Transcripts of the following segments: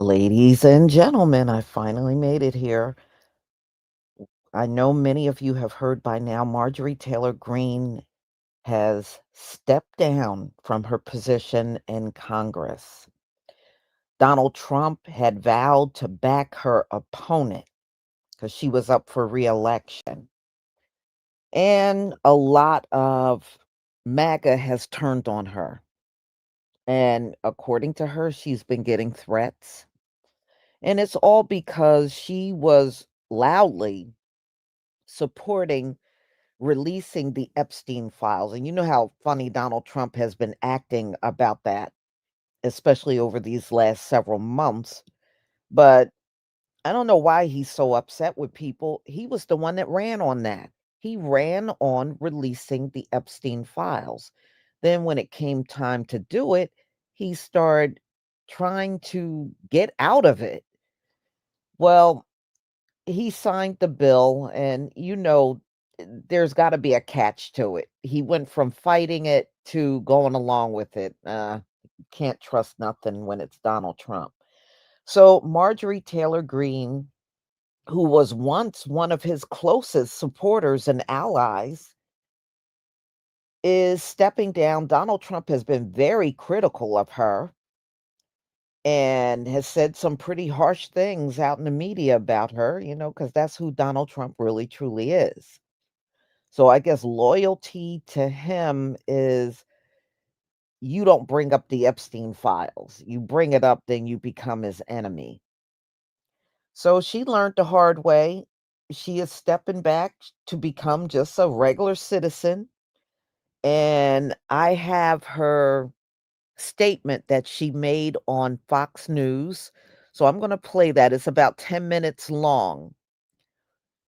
Ladies and gentlemen, I finally made it here. I know many of you have heard by now Marjorie Taylor Greene has stepped down from her position in Congress. Donald Trump had vowed to back her opponent because she was up for reelection. And a lot of MAGA has turned on her. And according to her, she's been getting threats. And it's all because she was loudly supporting releasing the Epstein files. And you know how funny Donald Trump has been acting about that, especially over these last several months. But I don't know why he's so upset with people. He was the one that ran on that. He ran on releasing the Epstein files. Then, when it came time to do it, he started trying to get out of it. Well, he signed the bill, and there's got to be a catch to it. He went from fighting it to going along with it. Can't trust nothing when it's Donald Trump. So Marjorie Taylor Greene, who was once one of his closest supporters and allies, is stepping down. Donald Trump has been very critical of her and has said some pretty harsh things out in the media about her, because that's who Donald Trump really truly is. So I guess loyalty to him is you don't bring up the Epstein files. You bring it up, then you become his enemy. So she learned the hard way. She is stepping back to become just a regular citizen. And I have her statement that she made on Fox News. So I'm going to play that. It's about 10 minutes long.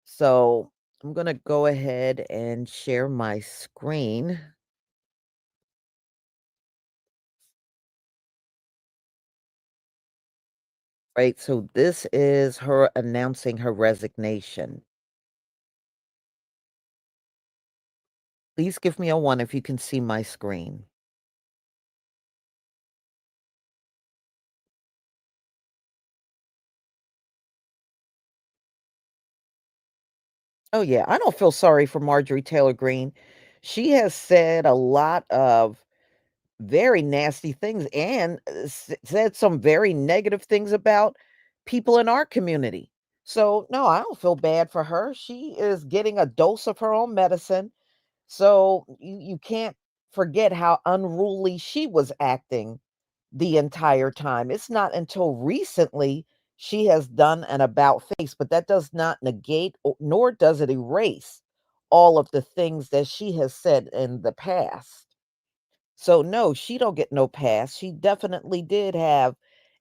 So I'm going to go ahead and share my screen. Right, so this is her announcing her resignation. Please give me a 1 if you can see my screen. Oh, yeah, I don't feel sorry for Marjorie Taylor Greene. She has said a lot of very nasty things and said some very negative things about people in our community. So, no, I don't feel bad for her. She is getting a dose of her own medicine. So, you can't forget how unruly she was acting the entire time. It's not until recently she has done an about face, but that does not negate nor does it erase all of the things that she has said in the past. So no, she don't get no pass. She definitely did have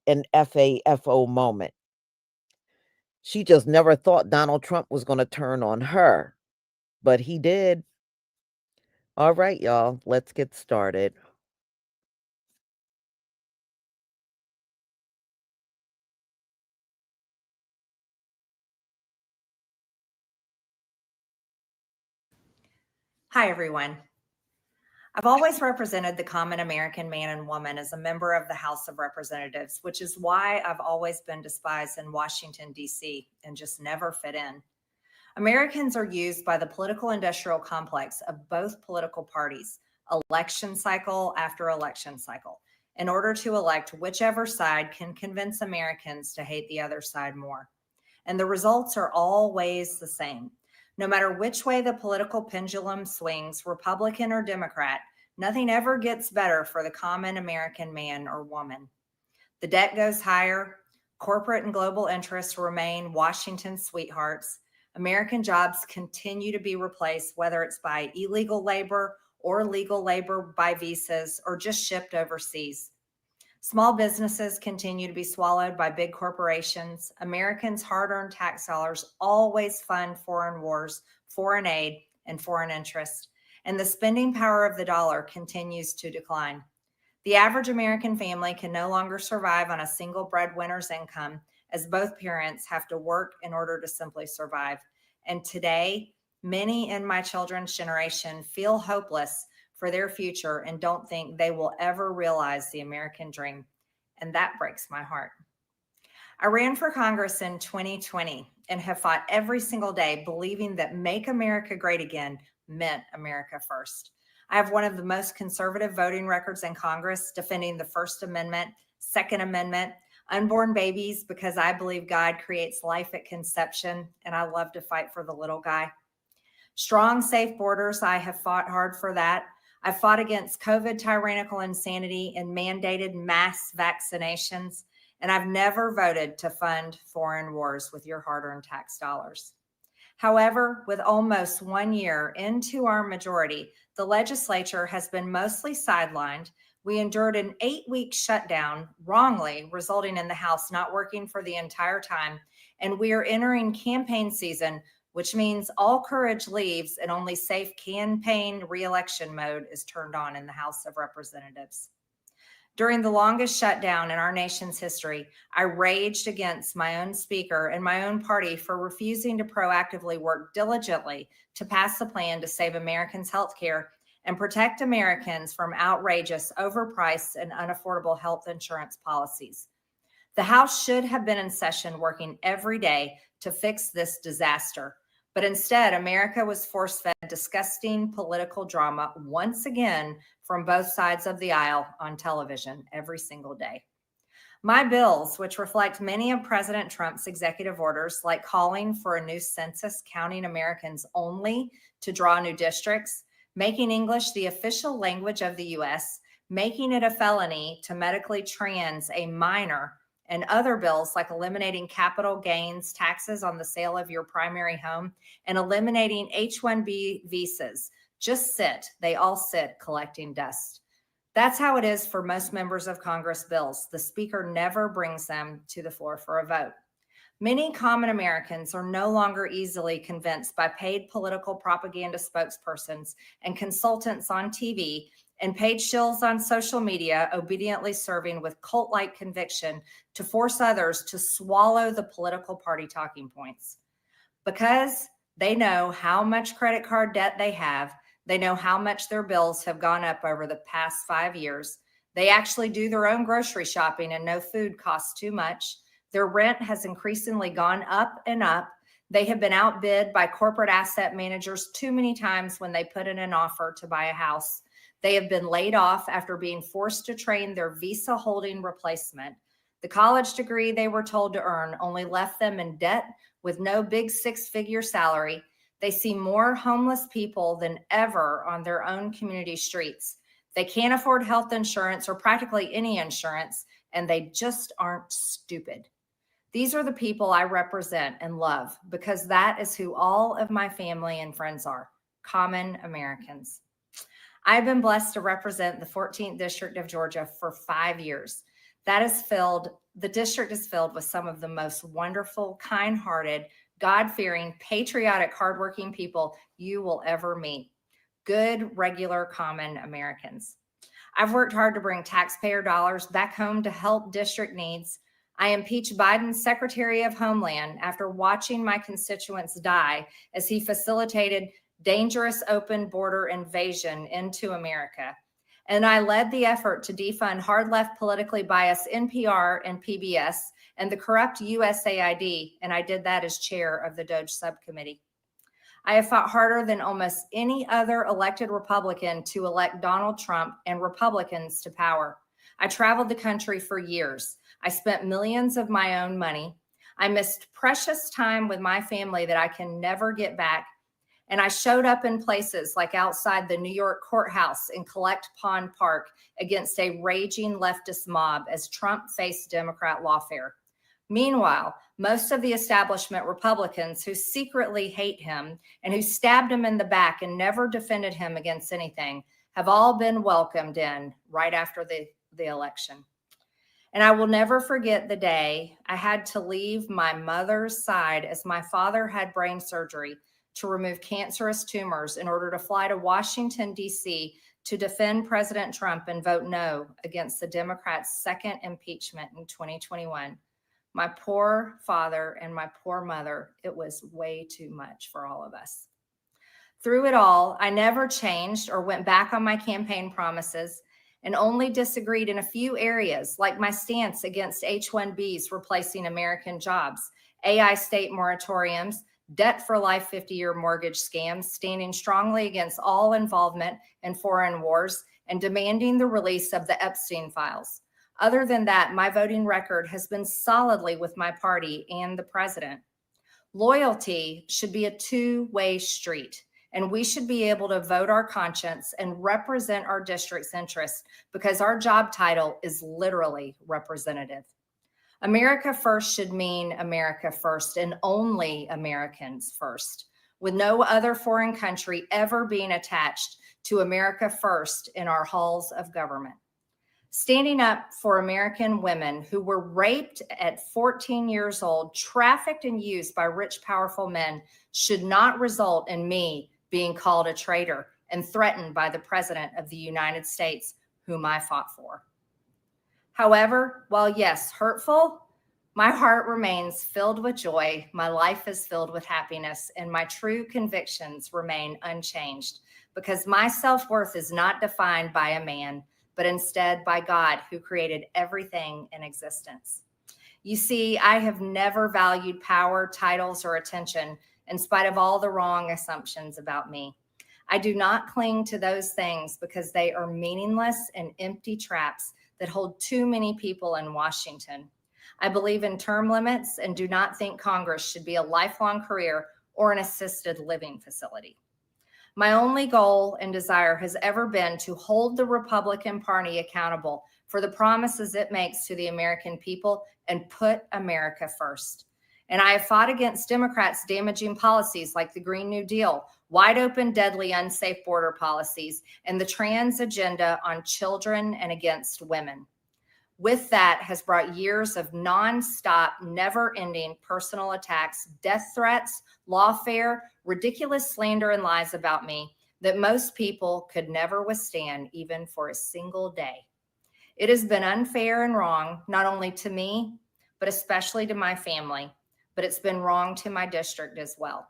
an FAFO moment. She just never thought Donald Trump was going to turn on her, but he did. All right, y'all, let's get started. Hi, everyone. I've always represented the common American man and woman as a member of the House of Representatives, which is why I've always been despised in Washington, D.C., and just never fit in. Americans are used by the political industrial complex of both political parties, election cycle after election cycle, in order to elect whichever side can convince Americans to hate the other side more. And the results are always the same. No matter which way the political pendulum swings, Republican or Democrat, nothing ever gets better for the common American man or woman. The debt goes higher, corporate and global interests remain Washington's sweethearts, American jobs continue to be replaced, whether it's by illegal labor or legal labor by visas or just shipped overseas. Small businesses continue to be swallowed by big corporations. Americans' hard-earned tax dollars always fund foreign wars, foreign aid, and foreign interest. And the spending power of the dollar continues to decline. The average American family can no longer survive on a single breadwinner's income, as both parents have to work in order to simply survive. And today, many in my children's generation feel hopeless for their future and don't think they will ever realize the American dream. And that breaks my heart. I ran for Congress in 2020 and have fought every single day believing that Make America Great Again meant America first. I have one of the most conservative voting records in Congress, defending the First Amendment, Second Amendment, unborn babies, because I believe God creates life at conception, and I love to fight for the little guy. Strong, safe borders, I have fought hard for that. I've fought against COVID tyrannical insanity and mandated mass vaccinations, and I've never voted to fund foreign wars with your hard-earned tax dollars. However, with almost 1 year into our majority, the legislature has been mostly sidelined. We endured an 8-week shutdown, wrongly, resulting in the House not working for the entire time, and we are entering campaign season, which means all courage leaves and only safe campaign re-election mode is turned on in the House of Representatives. During the longest shutdown in our nation's history, I raged against my own speaker and my own party for refusing to proactively work diligently to pass a plan to save Americans' health care and protect Americans from outrageous, overpriced, and unaffordable health insurance policies. The House should have been in session working every day to fix this disaster. But instead, America was force-fed disgusting political drama once again from both sides of the aisle on television every single day. My bills, which reflect many of President Trump's executive orders, like calling for a new census counting Americans only to draw new districts, making English the official language of the U.S., making it a felony to medically trans a minor, and other bills like eliminating capital gains taxes on the sale of your primary home and eliminating H-1B visas, just sit. They all sit collecting dust. That's how it is for most members of Congress bills. The Speaker never brings them to the floor for a vote. Many common Americans are no longer easily convinced by paid political propaganda spokespersons and consultants on TV and paid shills on social media, obediently serving with cult-like conviction to force others to swallow the political party talking points. Because they know how much credit card debt they have, they know how much their bills have gone up over the past 5 years. They actually do their own grocery shopping and know food costs too much. Their rent has increasingly gone up and up. They have been outbid by corporate asset managers too many times when they put in an offer to buy a house. They have been laid off after being forced to train their visa holding replacement. The college degree they were told to earn only left them in debt with no big 6-figure salary. They see more homeless people than ever on their own community streets. They can't afford health insurance or practically any insurance, and they just aren't stupid. These are the people I represent and love because that is who all of my family and friends are, common Americans. I've been blessed to represent the 14th District of Georgia for 5 years. The district is filled with some of the most wonderful, kind-hearted, God-fearing, patriotic, hardworking people you will ever meet. Good, regular, common Americans. I've worked hard to bring taxpayer dollars back home to help district needs. I impeached Biden's Secretary of Homeland after watching my constituents die as he facilitated dangerous open border invasion into America. And I led the effort to defund hard left politically biased NPR and PBS and the corrupt USAID, and I did that as chair of the DOJ subcommittee. I have fought harder than almost any other elected Republican to elect Donald Trump and Republicans to power. I traveled the country for years. I spent millions of my own money. I missed precious time with my family that I can never get back. And I showed up in places like outside the New York courthouse in Collect Pond Park against a raging leftist mob as Trump faced Democrat lawfare. Meanwhile, most of the establishment Republicans who secretly hate him and who stabbed him in the back and never defended him against anything have all been welcomed in right after the election. And I will never forget the day I had to leave my mother's side as my father had brain surgery to remove cancerous tumors in order to fly to Washington, D.C. to defend President Trump and vote no against the Democrats' second impeachment in 2021. My poor father and my poor mother, it was way too much for all of us. Through it all, I never changed or went back on my campaign promises. and only disagreed in a few areas, like my stance against H-1Bs replacing American jobs, AI state moratoriums, debt for life 50-year mortgage scams, standing strongly against all involvement in foreign wars, and demanding the release of the Epstein files. Other than that, my voting record has been solidly with my party and the president. Loyalty should be a two-way street, and we should be able to vote our conscience and represent our district's interests because our job title is literally representative. America first should mean America first and only Americans first, with no other foreign country ever being attached to America first in our halls of government. Standing up for American women who were raped at 14 years old, trafficked and used by rich, powerful men should not result in me being called a traitor and threatened by the President of the United States, whom I fought for. However, while yes, hurtful, my heart remains filled with joy, my life is filled with happiness, and my true convictions remain unchanged because my self-worth is not defined by a man, but instead by God, who created everything in existence. You see, I have never valued power, titles, or attention in spite of all the wrong assumptions about me. I do not cling to those things because they are meaningless and empty traps that hold too many people in Washington. I believe in term limits and do not think Congress should be a lifelong career or an assisted living facility. My only goal and desire has ever been to hold the Republican Party accountable for the promises it makes to the American people and put America first. And I have fought against Democrats' damaging policies like the Green New Deal, wide open, deadly, unsafe border policies, and the trans agenda on children and against women. With that has brought years of nonstop, never-ending personal attacks, death threats, lawfare, ridiculous slander and lies about me that most people could never withstand even for a single day. It has been unfair and wrong, not only to me, but especially to my family, but it's been wrong to my district as well.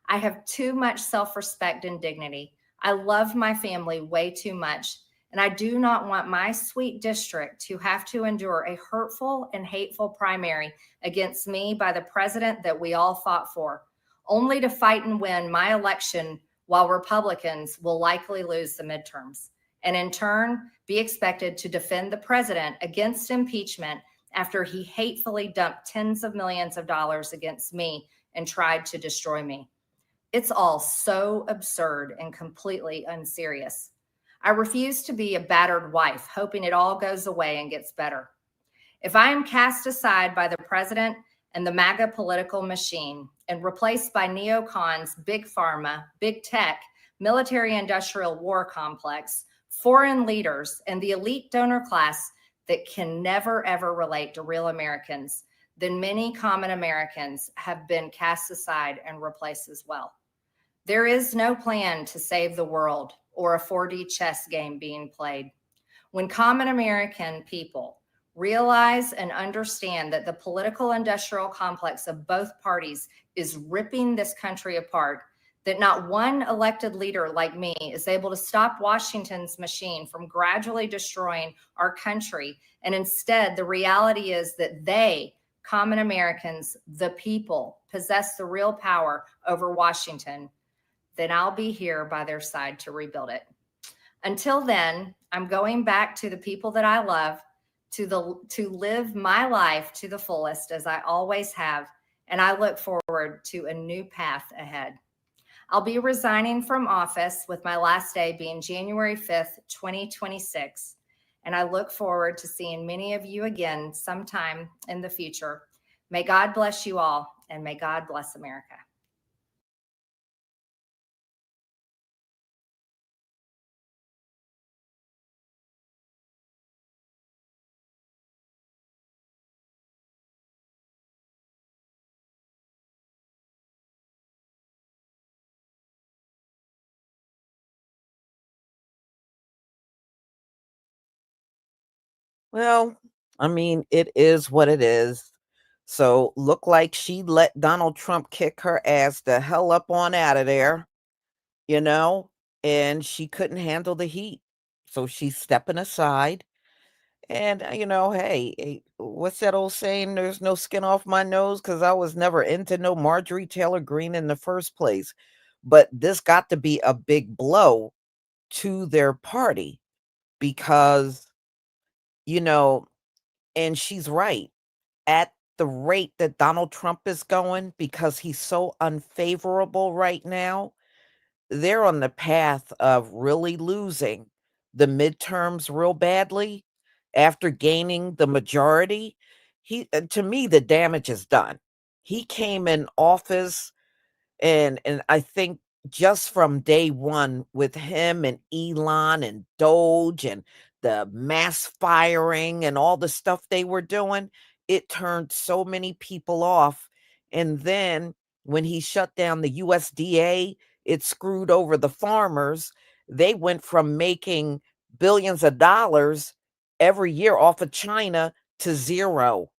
I have too much self-respect and dignity. I love my family way too much, and I do not want my sweet district to have to endure a hurtful and hateful primary against me by the president that we all fought for, only to fight and win my election while Republicans will likely lose the midterms, and in turn be expected to defend the president against impeachment after he hatefully dumped tens of millions of dollars against me and tried to destroy me. It's all so absurd and completely unserious. I refuse to be a battered wife, hoping it all goes away and gets better. If I am cast aside by the president and the MAGA political machine and replaced by neocons, big pharma, big tech, military-industrial war complex, foreign leaders, and the elite donor class that can never, ever relate to real Americans, then many common Americans have been cast aside and replaced as well. There is no plan to save the world or a 4D chess game being played. When common American people realize and understand that the political industrial complex of both parties is ripping this country apart, that not one elected leader like me is able to stop Washington's machine from gradually destroying our country, and instead the reality is that they, common Americans, the people, possess the real power over Washington, then I'll be here by their side to rebuild it. Until then, I'm going back to the people that I love, to live my life to the fullest as I always have, and I look forward to a new path ahead. I'll be resigning from office with my last day being January 5th, 2026, and I look forward to seeing many of you again sometime in the future. May God bless you all, and may God bless America. Well, I mean, it is what it is. So, look like she let Donald Trump kick her ass the hell up on out of there, you know, and she couldn't handle the heat. So she's stepping aside. And, hey, what's that old saying? There's no skin off my nose because I was never into no Marjorie Taylor Greene in the first place. But this got to be a big blow to their party because, you know, and she's right. At the rate that Donald Trump is going, because he's so unfavorable right now, they're on the path of really losing the midterms real badly after gaining the majority. To me, the damage is done. He came in office, and I think just from day one with him and Elon and Doge and the mass firing and all the stuff they were doing, it turned so many people off. And then when he shut down the USDA, it screwed over the farmers. They went from making billions of dollars every year off of China to zero.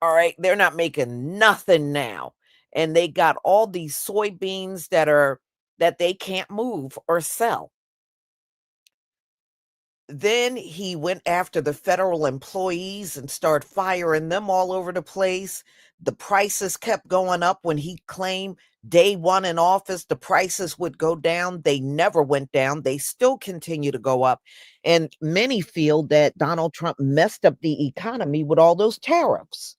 All right, they're not making nothing now. And they got all these soybeans that they can't move or sell. Then he went after the federal employees and started firing them all over the place. The prices kept going up when he claimed day one in office, the prices would go down. They never went down. They still continue to go up. And many feel that Donald Trump messed up the economy with all those tariffs.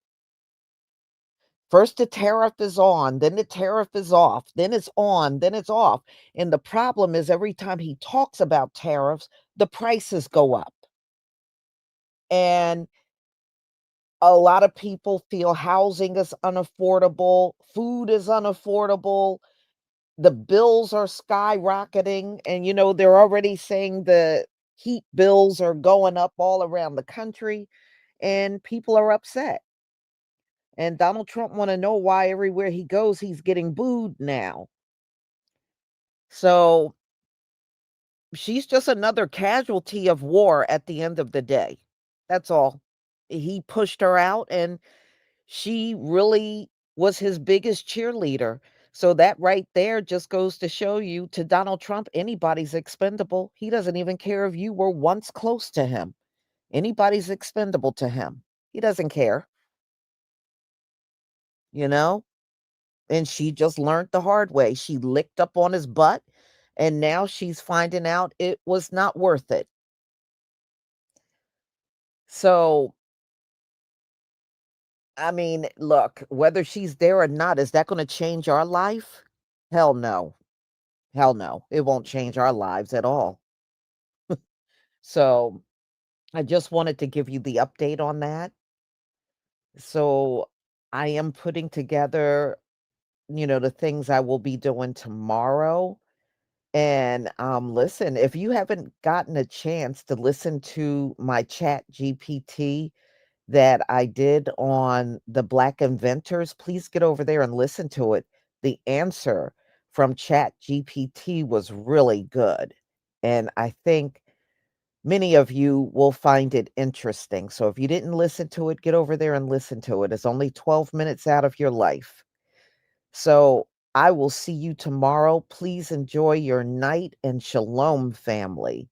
First, the tariff is on, then the tariff is off, then it's on, then it's off. And the problem is every time he talks about tariffs, the prices go up. And a lot of people feel housing is unaffordable, food is unaffordable, the bills are skyrocketing. And, they're already saying the heat bills are going up all around the country, and people are upset. And Donald Trump want to know why everywhere he goes, he's getting booed now. So she's just another casualty of war at the end of the day. That's all. He pushed her out, and she really was his biggest cheerleader. So that right there just goes to show you, to Donald Trump, anybody's expendable. He doesn't even care if you were once close to him. Anybody's expendable to him. He doesn't care, you know? And she just learned the hard way. She licked up on his butt, and now she's finding out it was not worth it. So, I mean, look, whether she's there or not, is that gonna change our life? Hell no. Hell no. It won't change our lives at all. So, I just wanted to give you the update on that. So, I am putting together, the things I will be doing tomorrow. And listen, if you haven't gotten a chance to listen to my chat GPT that I did on the Black inventors, please get over there and listen to it. The answer from chat GPT was really good. And I think many of you will find it interesting. So if you didn't listen to it, get over there and listen to it. It's only 12 minutes out of your life. So I will see you tomorrow. Please enjoy your night, and shalom, family.